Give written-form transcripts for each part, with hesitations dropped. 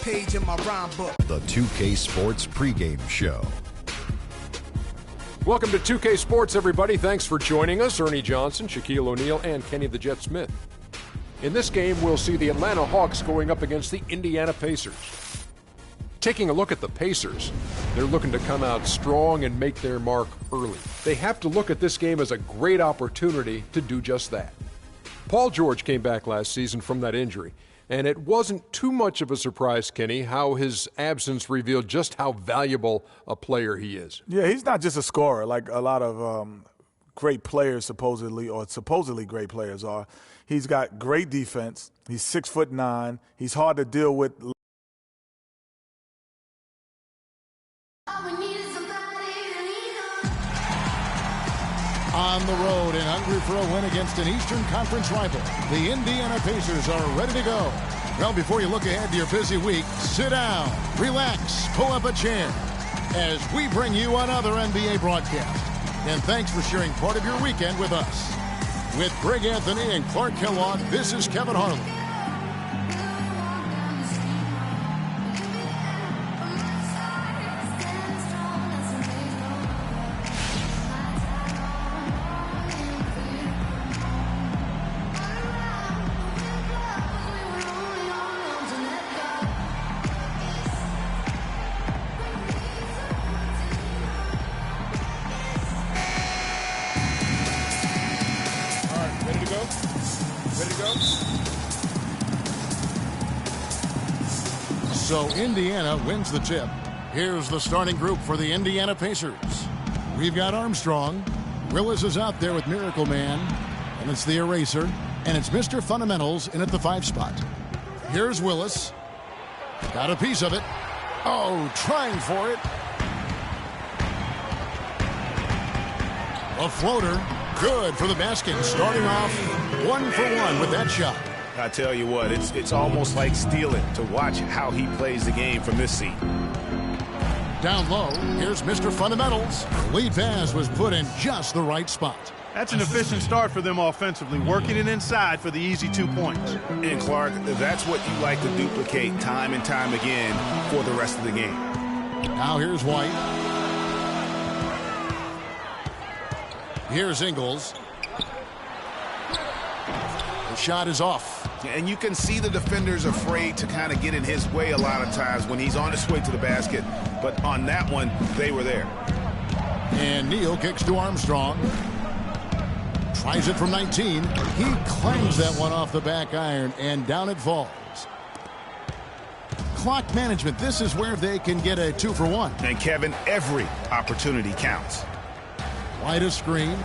page in my rhyme book. The 2K Sports pregame show. Welcome to 2K Sports, everybody. Thanks for joining us. Ernie Johnson, Shaquille O'Neal, and Kenny the Jet Smith. In this game, we'll see the Atlanta Hawks going up against the Indiana Pacers. Taking a look at the Pacers, they're looking to come out strong and make their mark early. They have to look at this game as a great opportunity to do just that. Paul George came back last season from that injury, and it wasn't too much of a surprise, Kenny, how his absence revealed just how valuable a player he is. Yeah, he's not just a scorer like a lot of great players supposedly great players are. He's got great defense. He's 6'9". He's hard to deal with. On the road and hungry for a win against an Eastern Conference rival, the Indiana Pacers are ready to go. Well, before you look ahead to your busy week, sit down, relax, pull up a chair as we bring you another NBA broadcast. And thanks for sharing part of your weekend with us. With Greg Anthony and Clark Kellogg, this is Kevin Harlan. So Indiana wins the tip. Here's the starting group for the Indiana Pacers. We've got Armstrong. Willis is out there with Miracle Man. And it's the eraser. And it's Mr. Fundamentals in at the 5 spot. Here's Willis. Got a piece of it. Oh, trying for it. A floater. Good for the basket. Starting off 1 for 1 with that shot. I tell you what, it's almost like stealing to watch how he plays the game from this seat. Down low, here's Mr. Fundamentals. The lead pass was put in just the right spot. That's an efficient start for them offensively, working it inside for the easy 2 points. And Clark, that's what you like to duplicate time and time again for the rest of the game. Now here's White. Here's Ingles. The shot is off. And you can see the defenders afraid to kind of get in his way a lot of times when he's on his way to the basket. But on that one, they were there. And Neal kicks to Armstrong. Tries it from 19. He clangs that one off the back iron, and down it falls. Clock management, this is where they can get a 2 for 1. And Kevin, every opportunity counts. White a screen.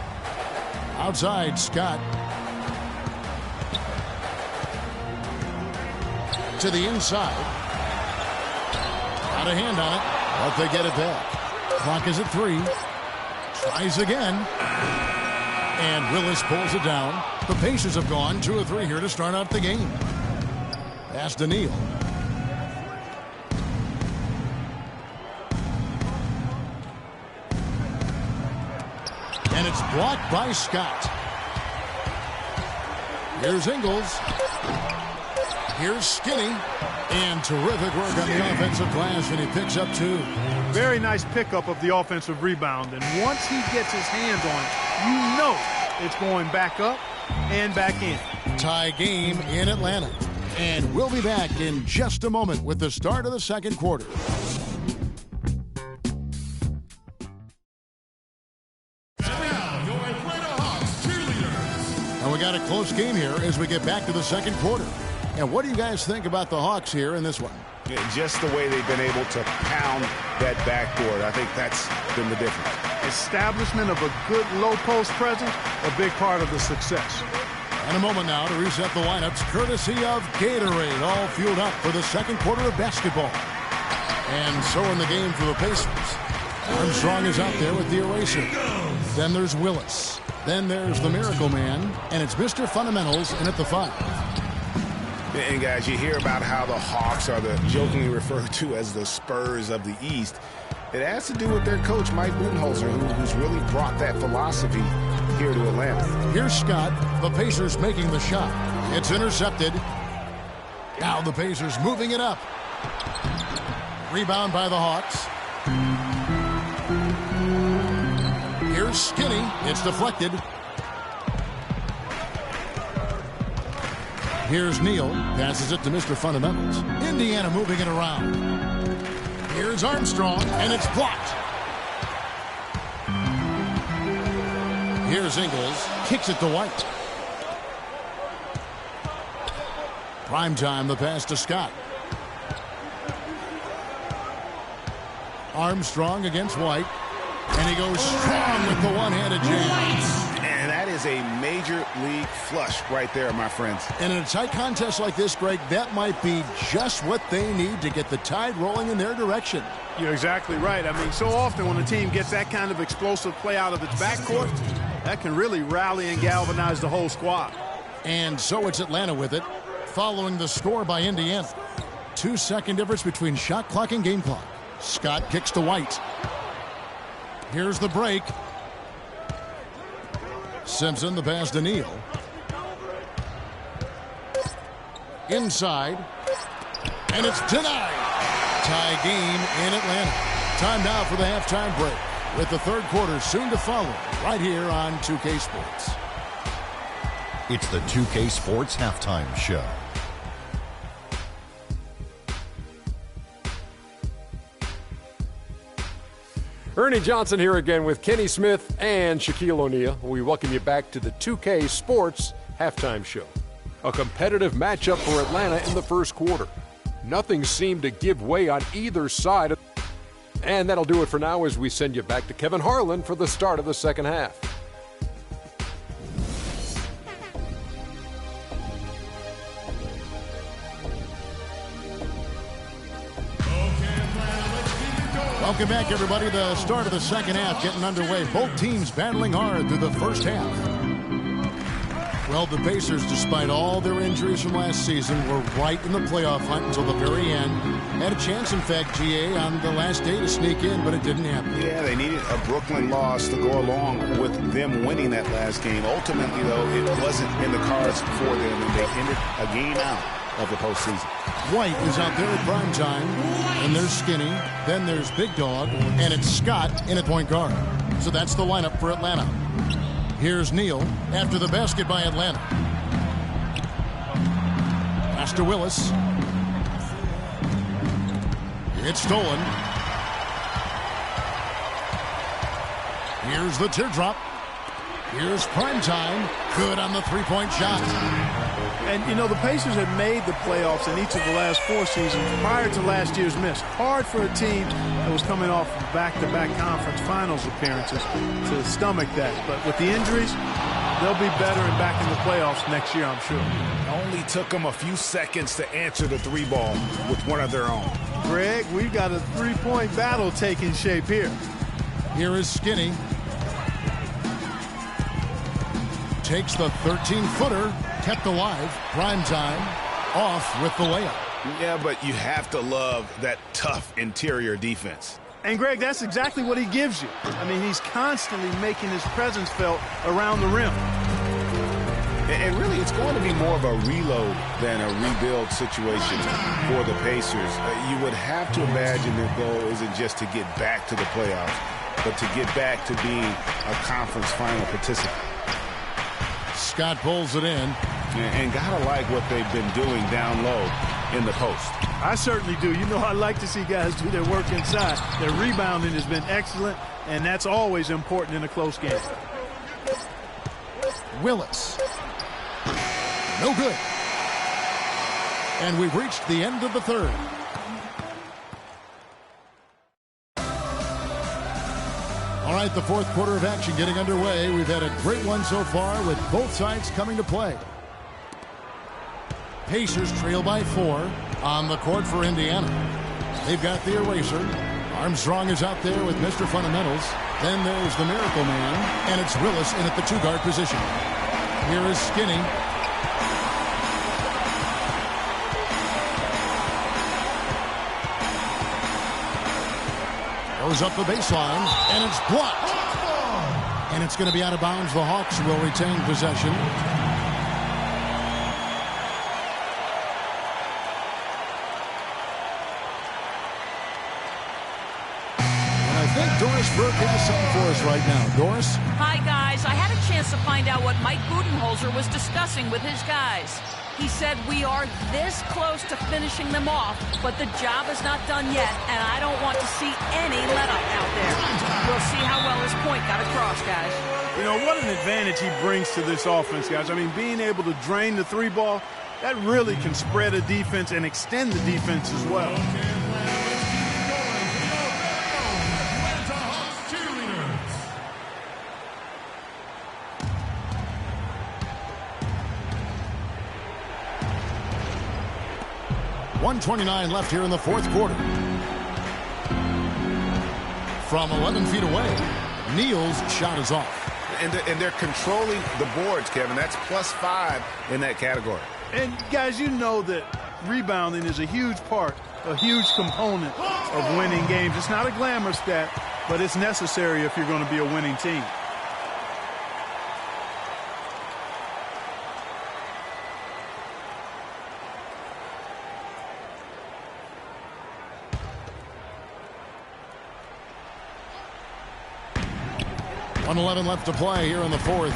Outside, Scott. To the inside. Got a hand on it, but they get it back. Clock is at 3. Tries again. And Willis pulls it down. The Pacers have gone 2 of 3 here to start out the game. Pass to Neal. And it's blocked by Scott. Here's Ingles. Here's Skinny. And terrific work on the offensive glass, and he picks up 2. Very nice pickup of the offensive rebound. And once he gets his hands on it, you know it's going back up and back in. Tie game in Atlanta. And we'll be back in just a moment with the start of the second quarter. And we got a close game here as we get back to the second quarter. And what do you guys think about the Hawks here in this one? Just the way they've been able to pound that backboard. I think that's been the difference. Establishment of a good low post presence, a big part of the success. And a moment now to reset the lineups, courtesy of Gatorade, all fueled up for the second quarter of basketball. And so in the game for the Pacers, Armstrong is out there with the eraser. Then there's Willis. Then there's the Miracle Man. And it's Mr. Fundamentals in at the 5. And guys, you hear about how the Hawks are the jokingly referred to as the Spurs of the East. It has to do with their coach, Mike Budenholzer, who's really brought that philosophy here to Atlanta. Here's Scott, the Pacers making the shot. It's intercepted. Now the Pacers moving it up. Rebound by the Hawks. Here's Skinny. It's deflected. Here's Neal. Passes it to Mr. Fundamentals. Indiana moving it around. Here's Armstrong, and it's blocked. Here's Ingles. Kicks it to White. Prime time, the pass to Scott. Armstrong against White. And he goes strong with the one-handed jam. And that is a major league flush right there, my friends. And in a tight contest like this, Greg, that might be just what they need to get the tide rolling in their direction. You're exactly right. I mean, so often when a team gets that kind of explosive play out of its backcourt, that can really rally and galvanize the whole squad. And so it's Atlanta with it, following the score by Indiana. 2-second difference between shot clock and game clock. Scott kicks to White. Here's the break. Simpson, the pass to Neal. Inside. And it's denied. Tie game in Atlanta. Time now for the halftime break, with the third quarter soon to follow, right here on 2K Sports. It's the 2K Sports Halftime Show. Ernie Johnson here again with Kenny Smith and Shaquille O'Neal. We welcome you back to the 2K Sports Halftime Show. A competitive matchup for Atlanta in the first quarter. Nothing seemed to give way on either side. And that'll do it for now as we send you back to Kevin Harlan for the start of the second half. Welcome back, everybody. The start of the second half getting underway. Both teams battling hard through the first half. Well, the Pacers, despite all their injuries from last season, were right in the playoff hunt until the very end. Had a chance, in fact, GA, on the last day to sneak in, but it didn't happen. Yeah, they needed a Brooklyn loss to go along with them winning that last game. Ultimately, though, it wasn't in the cards for them, and they ended a game out of the postseason. White is out there at prime time, and there's Skinny, then there's Big Dog, and it's Scott in at point guard. So that's the lineup for Atlanta. Here's Neal after the basket by Atlanta. Pass to Willis. It's stolen. Here's the teardrop. Here's prime time. Good on the three-point shot. And, you know, the Pacers had made the playoffs in each of the last 4 seasons prior to last year's miss. Hard for a team that was coming off back-to-back conference finals appearances to stomach that. But with the injuries, they'll be better and back in the playoffs next year, I'm sure. It only took them a few seconds to answer the three ball with one of their own. Greg, we've got a three-point battle taking shape here. Here is Skinny. Takes the 13-footer. Kept alive, prime time, off with the layup. Yeah, but you have to love that tough interior defense. And, Greg, that's exactly what he gives you. I mean, he's constantly making his presence felt around the rim. And really, it's going to be more of a reload than a rebuild situation for the Pacers. You would have to imagine their goal isn't just to get back to the playoffs, but to get back to being a conference final participant. Scott pulls it in. And gotta like what they've been doing down low in the post. I certainly do. You know, I like to see guys do their work inside. Their rebounding has been excellent, and that's always important in a close game. Willis. No good. And we've reached the end of the third. All right, the fourth quarter of action getting underway. We've had a great one so far with both sides coming to play. Pacers trail by 4 on the court for Indiana. They've got the eraser. Armstrong is out there with Mr. Fundamentals. Then there's the Miracle Man, and it's Willis in at the two-guard position. Here is Skinny. Goes up the baseline, and it's blocked. And it's going to be out of bounds. The Hawks will retain possession. think Doris Burke has something for us right now. Doris? Hi, guys. I had a chance to find out what Mike Budenholzer was discussing with his guys. He said we are this close to finishing them off, but the job is not done yet, and I don't want to see any let-up out there. We'll see how well his point got across, guys. You know, what an advantage he brings to this offense, guys. I mean, being able to drain the three ball, that really can spread a defense and extend the defense as well. .129 left here in the fourth quarter. From 11 feet away, Neal's shot is off. And they're controlling the boards, Kevin. That's +5 in that category. And, guys, you know that rebounding is a huge part, a huge component of winning games. It's not a glamour stat, but it's necessary if you're going to be a winning team. .111 left to play here in the fourth.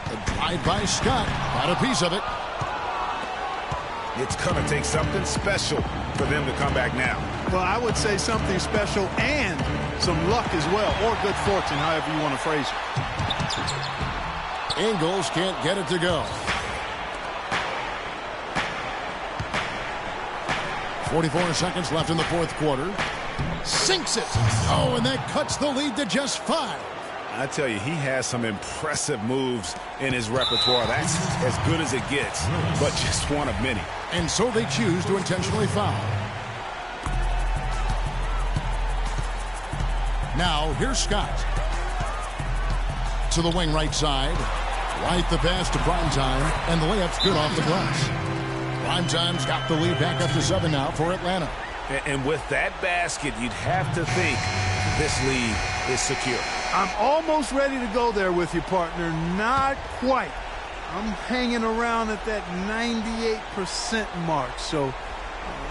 The drive by Scott. Got a piece of it. It's going to take something special for them to come back now. Well, I would say something special and some luck as well, or good fortune, however you want to phrase it. Ingles can't get it to go. 44 seconds left in the fourth quarter. Sinks it. Oh, and that cuts the lead to just 5. I tell you, he has some impressive moves in his repertoire. That's as good as it gets, but just one of many. And so they choose to intentionally foul. Now, here's Scott. To the wing right side. Right the pass to Primetime, and the layup's good off the glass. Primetime's got the lead back up to 7 now for Atlanta. And with that basket, you'd have to think this lead is secure. I'm almost ready to go there with you, partner. Not quite. I'm hanging around at that 98% mark. So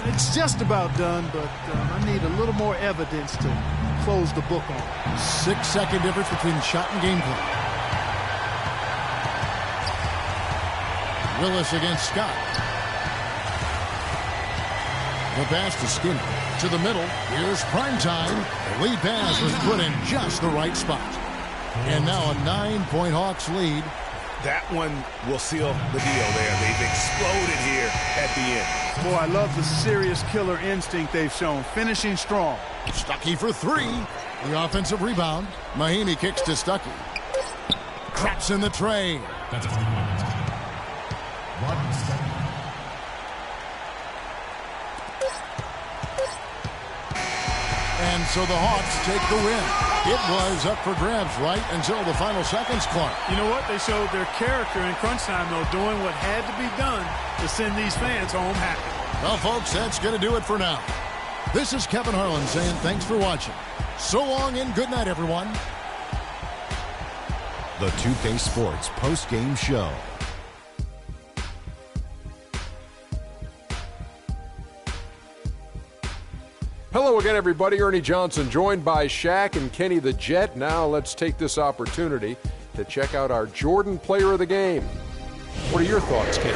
it's just about done, but I need a little more evidence to close the book on. 6-second difference between shot and game clock. Willis against Scott. The pass to Skinner. To the middle. Here's Primetime. The lead pass was put in just the right spot. And now a 9-point Hawks lead. That one will seal the deal there. They've exploded here at the end. Boy, I love the serious killer instinct they've shown. Finishing strong. Stuckey for 3. The offensive rebound. Mahinmi kicks to Stuckey. Traps in the tray. That's 1 minute. 1 second. And so the Hawks take the win. It was up for grabs right until the final seconds, Clark. You know what? They showed their character in crunch time, though, doing what had to be done to send these fans home happy. Well, folks, that's going to do it for now. This is Kevin Harlan saying thanks for watching. So long and good night, everyone. The 2K Sports post-game show. Hello again, everybody. Ernie Johnson joined by Shaq and Kenny the Jet. Now let's take this opportunity to check out our Jordan Player of the Game. What are your thoughts, Kenny?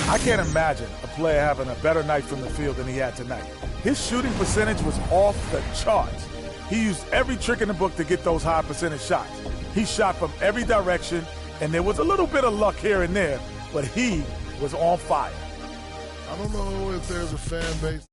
I can't imagine a player having a better night from the field than he had tonight. His shooting percentage was off the charts. He used every trick in the book to get those high percentage shots. He shot from every direction, and there was a little bit of luck here and there, but he was on fire. I don't know if there's a fan base.